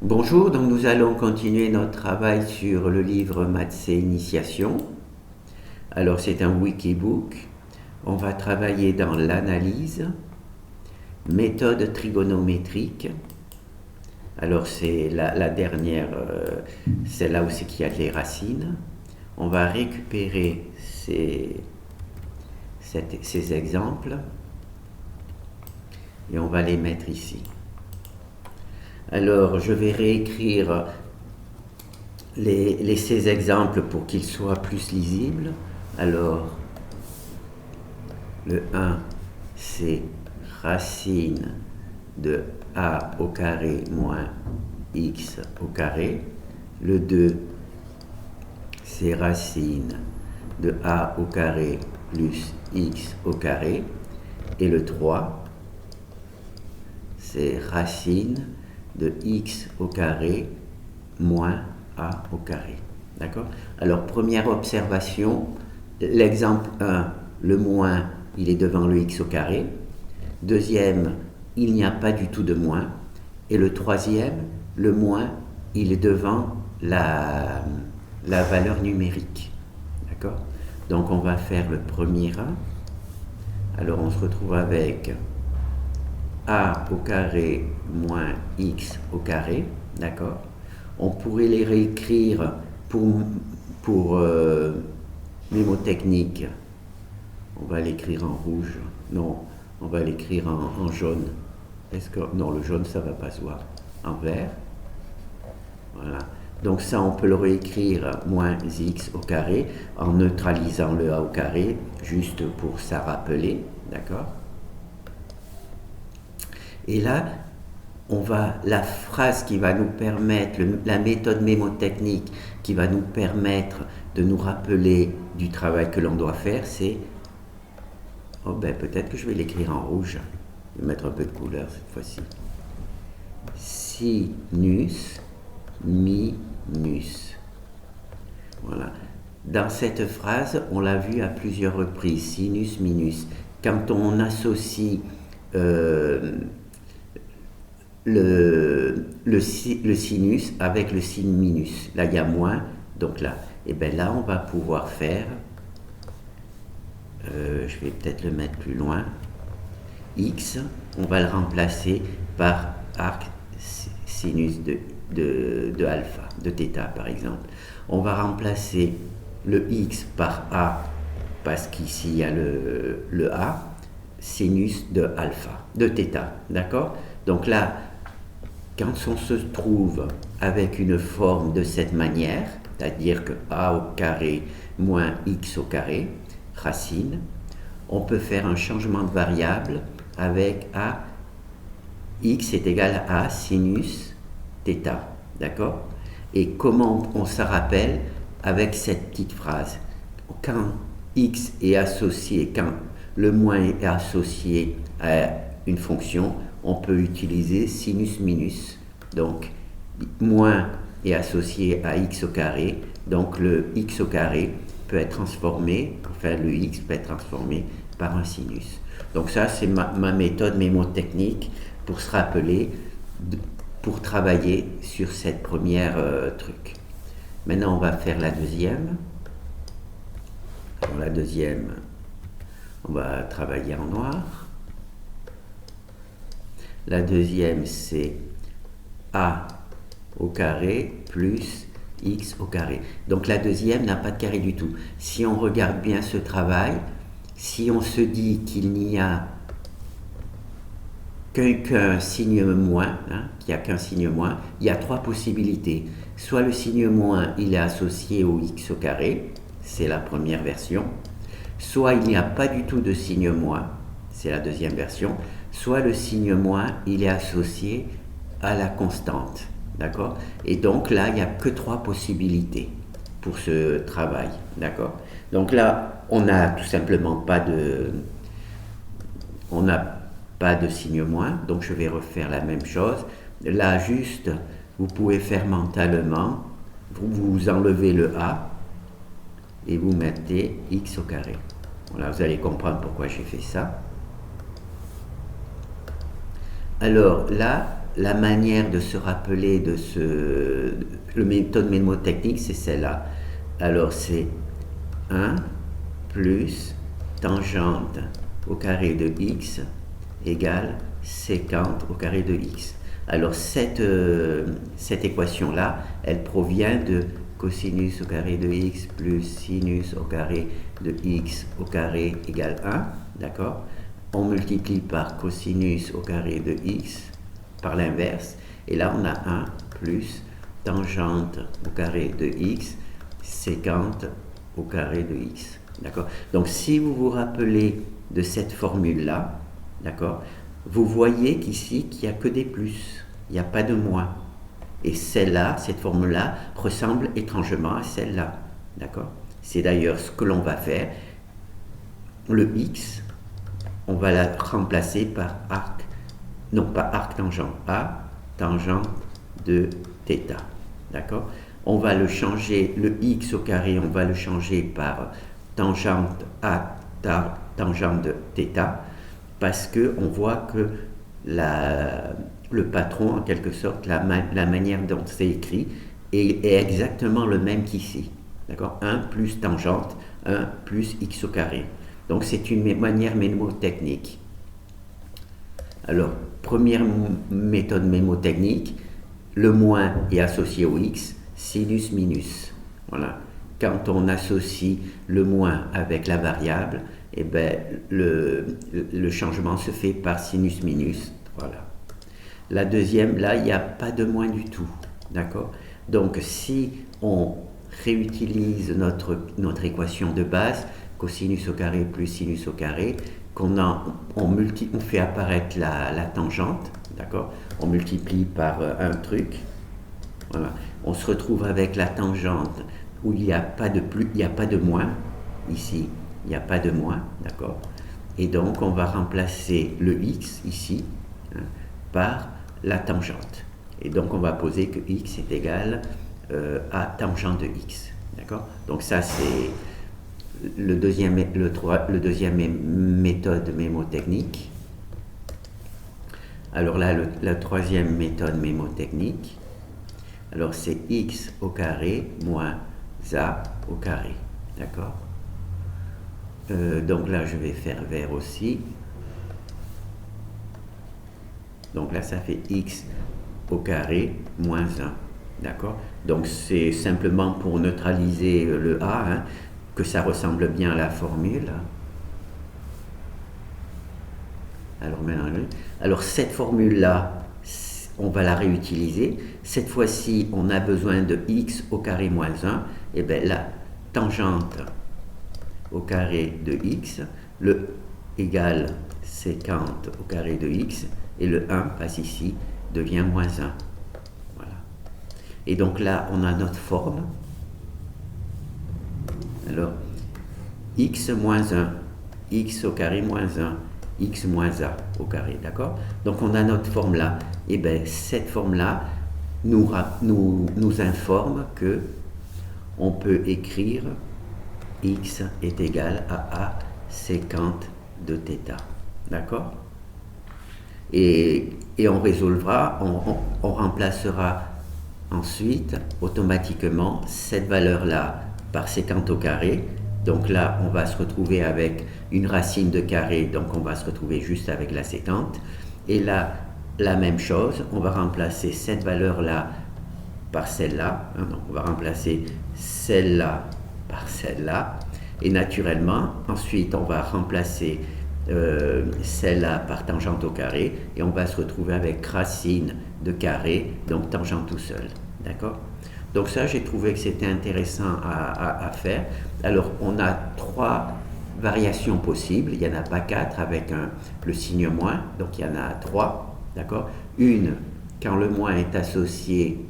Bonjour, donc nous allons continuer notre travail sur le livre Maths et Initiation. Alors c'est un wikibook. On va travailler dans l'analyse, méthode trigonométrique. Alors c'est la dernière, c'est là où c'est qu'il y a les racines. On va récupérer ces exemples et on va les mettre ici. Alors, je vais réécrire ces exemples pour qu'ils soient plus lisibles. Alors, le 1, c'est racine de a au carré moins x au carré. Le 2, c'est racine de a au carré plus x au carré. Et le 3, c'est racine de x au carré moins a au carré. D'accord? Alors, première observation, l'exemple 1, le moins, il est devant le x au carré. Deuxième, il n'y a pas du tout de moins. Et le troisième, le moins, il est devant la valeur numérique. D'accord? Donc, on va faire le premier 1. Alors, on se retrouve avec a au carré moins x au carré, d'accord? On pourrait les réécrire pour mémotechnique. On va l'écrire en rouge. Non, on va l'écrire en jaune. Non, le jaune, ça ne va pas se voir. En vert. Voilà. Donc ça, on peut le réécrire moins x au carré en neutralisant le a au carré, juste pour ça rappeler, d'accord? Et là, la phrase qui va nous permettre, la méthode mémotechnique qui va nous permettre de nous rappeler du travail que l'on doit faire, c'est, peut-être que je vais l'écrire en rouge, je vais mettre un peu de couleur cette fois-ci. Sinus, minus. Voilà. Dans cette phrase, on l'a vu à plusieurs reprises, sinus, minus. Quand on associe le sinus avec le sin minus. Là, il y a moins, donc là. Et bien là, on va pouvoir faire, je vais peut-être le mettre plus loin, x, on va le remplacer par arc sinus de alpha, de θ par exemple. On va remplacer le x par a, parce qu'ici il y a le a, sinus de alpha, de θ, d'accord? Donc là, quand on se trouve avec une forme de cette manière, c'est-à-dire que a au carré moins x au carré, racine, on peut faire un changement de variable avec a, x est égal à sinus θ, d'accord? Et comment on se rappelle avec cette petite phrase? Quand x est associé, quand le moins est associé à une fonction, on peut utiliser sinus minus. Donc, moins est associé à x au carré, donc le x au carré peut être transformé, enfin le x peut être transformé par un sinus. Donc ça, c'est ma méthode mémotechnique pour se rappeler, pour travailler sur cette première truc. Maintenant, on va faire la deuxième. Alors la deuxième, on va travailler en noir. La deuxième, c'est a au carré plus x au carré. Donc la deuxième n'a pas de carré du tout. Si on regarde bien ce travail, si on se dit qu'il n'y a qu'un signe moins, qu'il n'y a qu'un signe moins, il y a trois possibilités. Soit le signe moins, il est associé au x au carré, c'est la première version. Soit il n'y a pas du tout de signe moins, c'est la deuxième version. Soit le signe moins, il est associé à la constante, d'accord? Et donc là, il n'y a que trois possibilités pour ce travail, d'accord? Donc là, on n'a tout simplement pas de signe moins, donc je vais refaire la même chose. Là, juste, vous pouvez faire mentalement, vous enlevez le a et vous mettez x au carré. Voilà, vous allez comprendre pourquoi j'ai fait ça. Alors là, la manière de se rappeler de le méthode mnémotechnique, c'est celle-là. Alors c'est 1 plus tangente au carré de x égale sécante au carré de x. Alors cette équation-là, elle provient de cosinus au carré de x plus sinus au carré de x au carré égale 1, d'accord? On multiplie par cosinus au carré de x par l'inverse, et là on a 1 plus tangente au carré de x sécante au carré de x, d'accord? Donc si vous vous rappelez de cette formule-là, d'accord, vous voyez qu'ici qu'il n'y a que des plus, il n'y a pas de moins. Et celle-là, cette formule-là, ressemble étrangement à celle-là, d'accord? C'est d'ailleurs ce que l'on va faire. Le x, on va la remplacer par arc, non pas arc tangent, A tangente de θ, d'accord? On va le changer, le x au carré, on va le changer par tangente A tangente de θ, parce qu'on voit que le patron, en quelque sorte, la manière dont c'est écrit, est exactement le même qu'ici. D'accord? 1 plus tangente, 1 plus x au carré. Donc c'est une manière mnémotechnique. Alors, première méthode mnémotechnique, le moins est associé au x, sinus minus. Voilà. Quand on associe le moins avec la variable, eh ben, le changement se fait par sinus minus. Voilà. La deuxième, là, il n'y a pas de moins du tout. D'accord? Donc, si on réutilise notre équation de base, cosinus au carré plus sinus au carré, on fait apparaître la tangente, d'accord? On multiplie par un truc. Voilà. On se retrouve avec la tangente où il n'y a pas de plus, il n'y a pas de moins. Ici, il n'y a pas de moins, d'accord? Et donc, on va remplacer le x ici, hein, par la tangente. Et donc, on va poser que x est égal à tangente de x, d'accord? Donc, ça, c'est le deuxième méthode mnémotechnique. Alors là, la troisième méthode mnémotechnique, alors c'est x au carré moins a au carré, d'accord? Donc là, je vais faire vert aussi. Donc là, ça fait x au carré moins 1, d'accord? Donc c'est simplement pour neutraliser le a, hein, que ça ressemble bien à la formule. Alors cette formule-là, on va la réutiliser. Cette fois-ci, on a besoin de x au carré moins 1. Et bien la tangente au carré de x, le égale sécante au carré de x, et le 1 passe ici, devient moins 1. Voilà. Et donc là, on a notre forme. Alors, x moins 1, x au carré moins 1, x moins a au carré, d'accord? Donc on a notre forme là. Et bien cette forme là nous informe que on peut écrire x est égal à a sécante de θ, d'accord? Et on résolvera, on remplacera ensuite automatiquement cette valeur là par sécante au carré. Donc là, on va se retrouver avec une racine de carré, donc on va se retrouver juste avec la sécante. Et là, la même chose, on va remplacer cette valeur-là par celle-là. Donc on va remplacer celle-là par celle-là. Et naturellement, ensuite, on va remplacer celle-là par tangente au carré. Et on va se retrouver avec racine de carré, donc tangente tout seul. D'accord ? Donc ça, j'ai trouvé que c'était intéressant à faire. Alors, on a 3 variations possibles. Il n'y en a pas 4 avec le signe moins. Donc, il y en a 3. D'accord ? Une, quand le moins est associé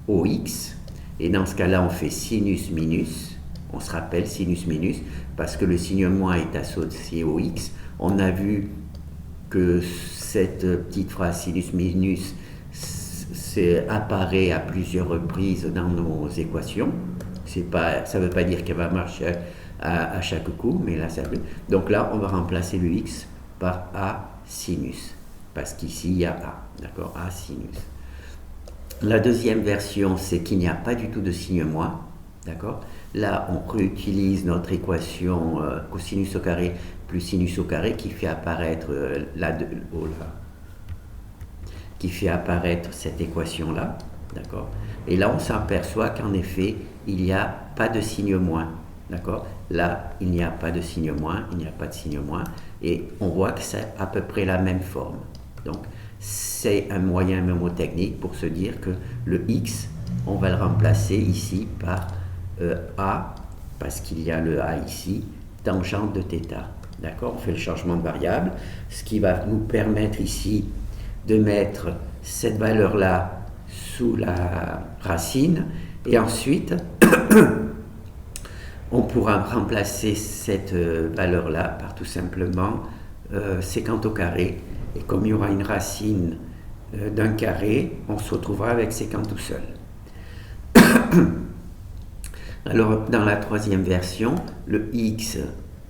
au x. Et dans ce cas-là, on fait sinus minus. On se rappelle sinus minus parce que le signe moins est associé au x. On a vu que cette petite phrase sinus minus apparaît à plusieurs reprises dans nos équations. Ça ne veut pas dire qu'elle va marcher à chaque coup, mais là ça veut. Donc là, on va remplacer le x par a sinus. parce qu'ici il y a A, d'accord, A sinus. La deuxième version, c'est qu'il n'y a pas du tout de signe moins, d'accord. Là, on réutilise notre équation cosinus au carré plus sinus au carré qui fait apparaître qui fait apparaître cette équation-là, d'accord. Et là, on s'aperçoit qu'en effet, il n'y a pas de signe moins, d'accord. Là, il n'y a pas de signe moins, il n'y a pas de signe moins, et on voit que c'est à peu près la même forme. Donc, c'est un moyen mnémotechnique pour se dire que le x, on va le remplacer ici par a, parce qu'il y a le a ici, tangente de θ. D'accord, on fait le changement de variable, ce qui va nous permettre ici de mettre cette valeur-là sous la racine, et ensuite, on pourra remplacer cette valeur-là par tout simplement sécant au carré. Et comme il y aura une racine d'un carré, on se retrouvera avec sécant tout seul. Alors, dans la troisième version, le x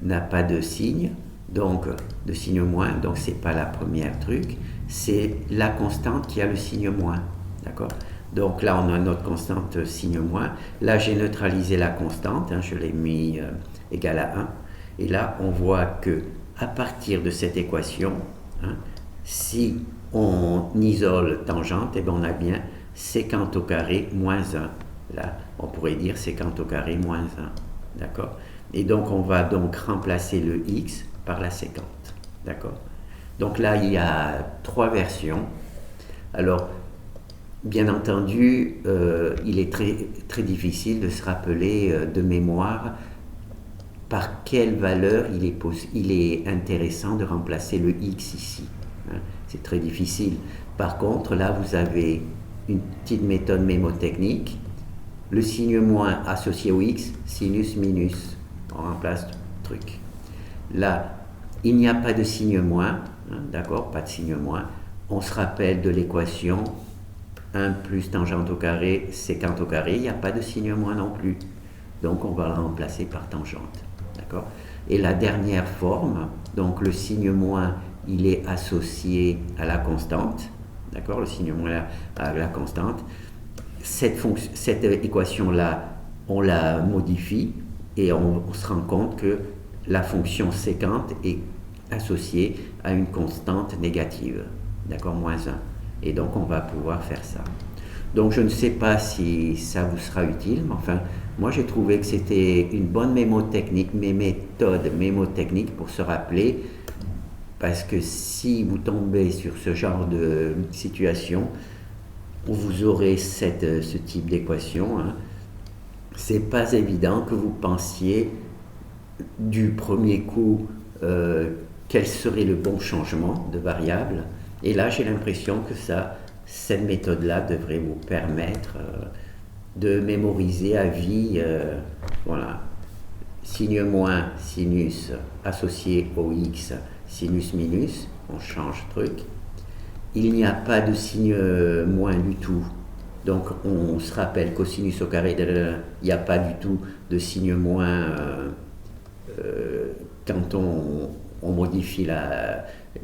n'a pas de signe, donc de signe moins, donc c'est pas la première truc, c'est la constante qui a le signe moins, d'accord. Donc là, on a notre constante signe moins. Là, j'ai neutralisé la constante, je l'ai mis égal à 1. Et là, on voit que à partir de cette équation, si on isole tangente, et bien on a bien sécant au carré moins 1. Là, on pourrait dire sécant au carré moins 1. D'accord? Et donc, on va donc remplacer le x par la sécante. D'accord? Donc là, il y a 3 versions. Alors, bien entendu, il est très, très difficile de se rappeler de mémoire par quelle valeur il est intéressant de remplacer le x ici. C'est très difficile. Par contre, là, vous avez une petite méthode mnémotechnique. Le signe moins associé au x, sinus minus. On remplace le truc. Là, il n'y a pas de signe moins. D'accord, pas de signe moins. On se rappelle de l'équation 1 plus tangente au carré, sécant au carré. Il n'y a pas de signe moins non plus. Donc, on va le remplacer par tangente. D'accord. Et la dernière forme, donc le signe moins, il est associé à la constante. D'accord, le signe moins à la constante. Cette équation-là, on la modifie et on se rend compte que la fonction sécante est associée à une constante négative. D'accord, moins 1. Et donc, on va pouvoir faire ça. Donc, je ne sais pas si ça vous sera utile, mais enfin, moi, j'ai trouvé que c'était une bonne mémotechnique, méthode mémotechnique pour se rappeler, parce que si vous tombez sur ce genre de situation, vous aurez ce type d'équation. C'est pas évident que vous pensiez du premier coup quel serait le bon changement de variable. Et là, j'ai l'impression que cette méthode-là devrait vous permettre de mémoriser à vie, voilà, signe moins, sinus associé au x, sinus minus, on change truc. Il n'y a pas de signe moins du tout. Donc on se rappelle cosinus au carré, il n'y a pas du tout de signe moins quand on modifie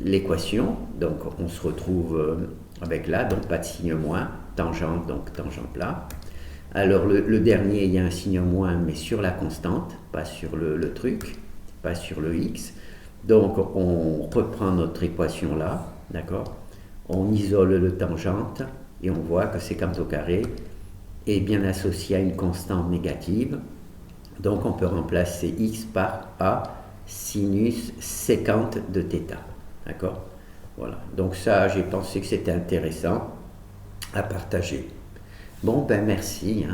l'équation. Donc on se retrouve avec là, donc pas de signe moins, tangente, donc tangente là. Alors le dernier, il y a un signe moins, mais sur la constante, pas sur le truc, pas sur le x. Donc on reprend notre équation là, d'accord. On isole le tangente et on voit que sécant au carré est bien associé à une constante négative. Donc on peut remplacer x par a sinus sécante de θ. D'accord? Voilà. Donc ça, j'ai pensé que c'était intéressant à partager. Bon, ben merci.